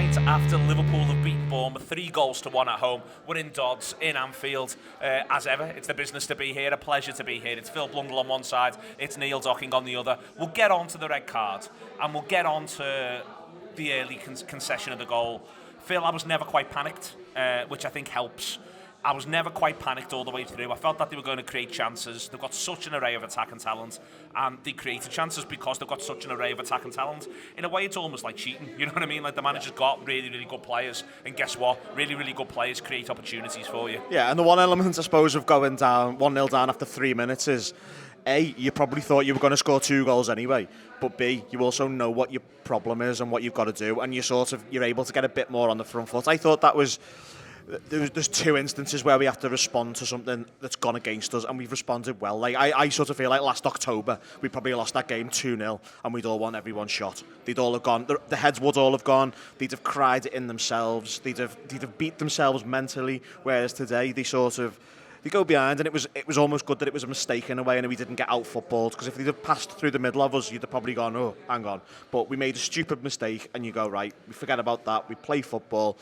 Pint after Liverpool have beaten Bournemouth 3-1 at home. We're in Dodds, in Anfield. As ever, it's the business to be here, a pleasure to be here. It's Phil Blundell on one side, it's Neil Docking on the other. We'll get on to the red card, and we'll get on to the early concession of the goal. Phil, I was never quite panicked, which I think helps. I was never quite panicked all the way through. I felt that they were going to create chances. They've got such an array of attack and talent, and they created chances because they've got such an array of attack and talent. In a way, it's almost like cheating, you know what I mean? Like, the manager's got really, really good players, and guess what? Really, really good players create opportunities for you. Yeah, and the one element, I suppose, of going down 1-0 down after 3 minutes is, A, you probably thought you were going to score 2 goals anyway, but B, you also know what your problem is and what you've got to do, and you're able to get a bit more on the front foot. I thought that was... There's 2 instances where we have to respond to something that's gone against us, and we've responded well. Like I sort of feel like last October we probably lost that game 2-0, and we'd all want everyone shot. They'd all have gone. The heads would all have gone. They'd have cried it in themselves. They'd have beat themselves mentally. Whereas today they go behind, and it was almost good that it was a mistake in a way, and we didn't get out footballed. Because if they'd have passed through the middle of us, you'd have probably gone, oh, hang on. But we made a stupid mistake, and you go, right, we forget about that. We play football.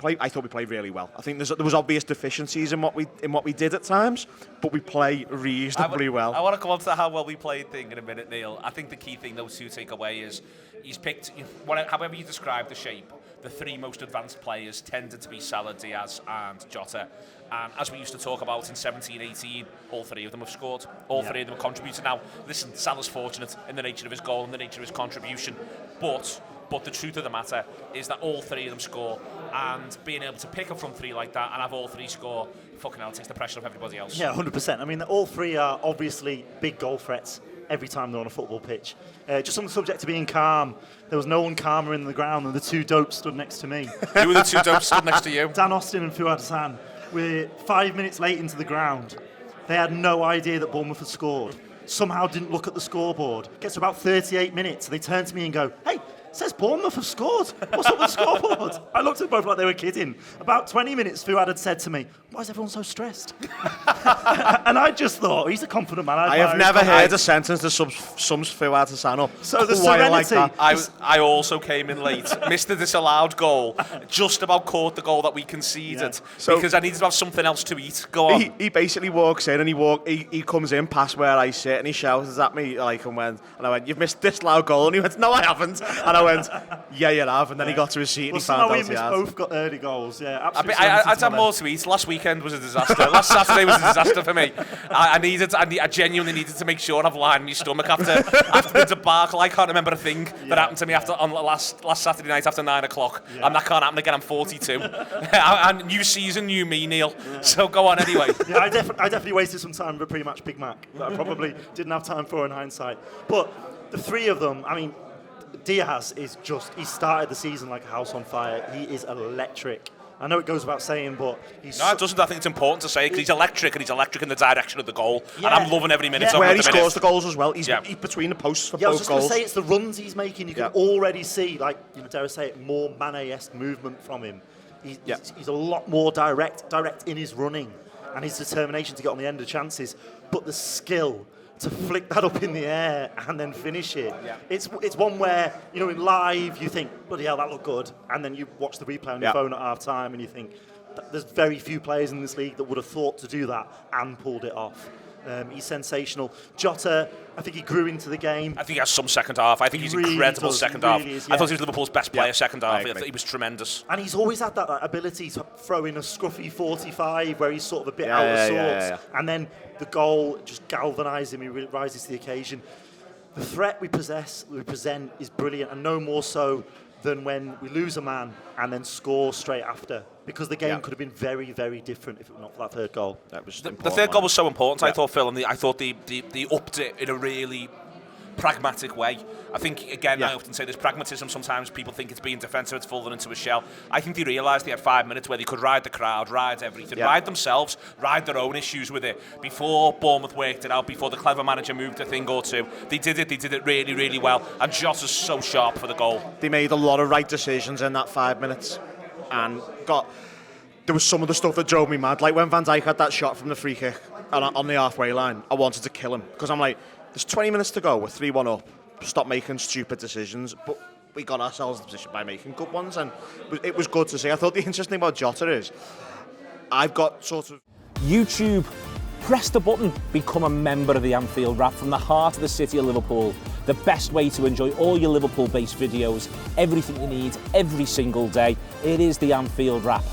I thought we played really well. I think there was obvious deficiencies in what we did at times, but we play reasonably well. I want to come on to the how well we played thing in a minute, Neil. I think the key thing those two take away is he's picked, however you describe the shape, the 3 most advanced players tended to be Salah, Diaz and Jota. And as we used to talk about in 17-18, all 3 of them have scored. All 3 of them have contributed. Now, listen, Salah's fortunate in the nature of his goal and the nature of his contribution, but the truth of the matter is that all 3 of them score, and being able to pick a front 3 like that and have all 3 score, fucking hell, takes the pressure off everybody else. Yeah, 100%. I mean, all 3 are obviously big goal threats every time they're on a football pitch. Just on the subject of being calm, there was no one calmer in the ground than the 2 dopes stood next to me. Who were the 2 dopes stood next to you? Dan Austin and Fuad Hassan. We're 5 minutes late into the ground. They had no idea that Bournemouth had scored. Somehow didn't look at the scoreboard. Gets to about 38 minutes, and they turn to me and go, "Hey, it says Bournemouth have scored. What's up with the scoreboard?" I looked at both like they were kidding. About 20 minutes, Fuad had said to me, "Why is everyone so stressed?" And I just thought, he's a confident man. I have never heard a sentence that sums Fuad Hassan up. So the serenity. Like that. I also came in late, missed the disallowed goal, just about caught the goal that we conceded, because I needed to have something else to eat. Go on. He basically walks in and he comes in past where I sit and he shouts at me like, and I went, "You've missed this loud goal," and he went, "No, I haven't," and I went, "Yeah, you have," and then he got to his seat and he found out he had. Both got early goals. Yeah, I'd have more to eat. Last weekend was a disaster. Last Saturday was a disaster for me. I genuinely needed to make sure I've lined my stomach after the debacle. I can't remember a thing that happened to me on last Saturday night after 9 o'clock, and that can't happen again. I'm 42. And new season, new me, Neil. So go on anyway. Yeah, I definitely wasted some time with a pre-match Big Mac that I probably didn't have time for in hindsight. But the 3 of them, I mean, Diaz is he started the season like a house on fire. He is electric. I know it goes without saying, but he's... No, it doesn't. I think it's important to say because he's electric, and he's electric in the direction of the goal. Yeah. And I'm loving every minute of it. Where he scores the goals as well. He's between the posts for both goals. I was just going to say, it's the runs he's making. You can already see, like, dare I say it, more Mane-esque movement from him. He's a lot more direct in his running and his determination to get on the end of chances. But the skill to flick that up in the air and then finish it. Yeah. It's one where, in live you think, bloody hell, that looked good. And then you watch the replay on your phone at half time and you think, there's very few players in this league that would have thought to do that and pulled it off. He's sensational. Jota, I think he grew into the game. I think he has some second half. I think he's really incredible second half. Really is, I thought he was Liverpool's best player second half. I He was tremendous. And he's always had that ability to throw in a scruffy 45 where he's sort of a bit out of sorts. And then the goal just galvanises him. He rises to the occasion. The threat we present is brilliant, and no more so than when we lose a man and then score straight after. Because the game could have been very, very different if it were not for that 3rd goal. That was the 3rd goal was so important, I thought, Phil, and I thought they upped it in a really pragmatic way. I think, again, I often say there's pragmatism. Sometimes people think it's being defensive, it's falling into a shell. I think they realised they had 5 minutes where they could ride the crowd, ride everything, ride themselves, ride their own issues with it. Before Bournemouth worked it out, before the clever manager moved a thing or two, they did it really, really well. And Jota's so sharp for the goal. They made a lot of right decisions in that 5 minutes. And there was some of the stuff that drove me mad. Like when Van Dijk had that shot from the free kick on the halfway line, I wanted to kill him. Because I'm like, there's 20 minutes to go, we're 3-1 up. Stop making stupid decisions. But we got ourselves in the position by making good ones, and it was good to see. I thought the interesting thing about Jota is, I've got sort of... YouTube, press the button, become a member of the Anfield Wrap from the heart of the city of Liverpool. The best way to enjoy all your Liverpool-based videos, everything you need, every single day. It is the Anfield Wrap.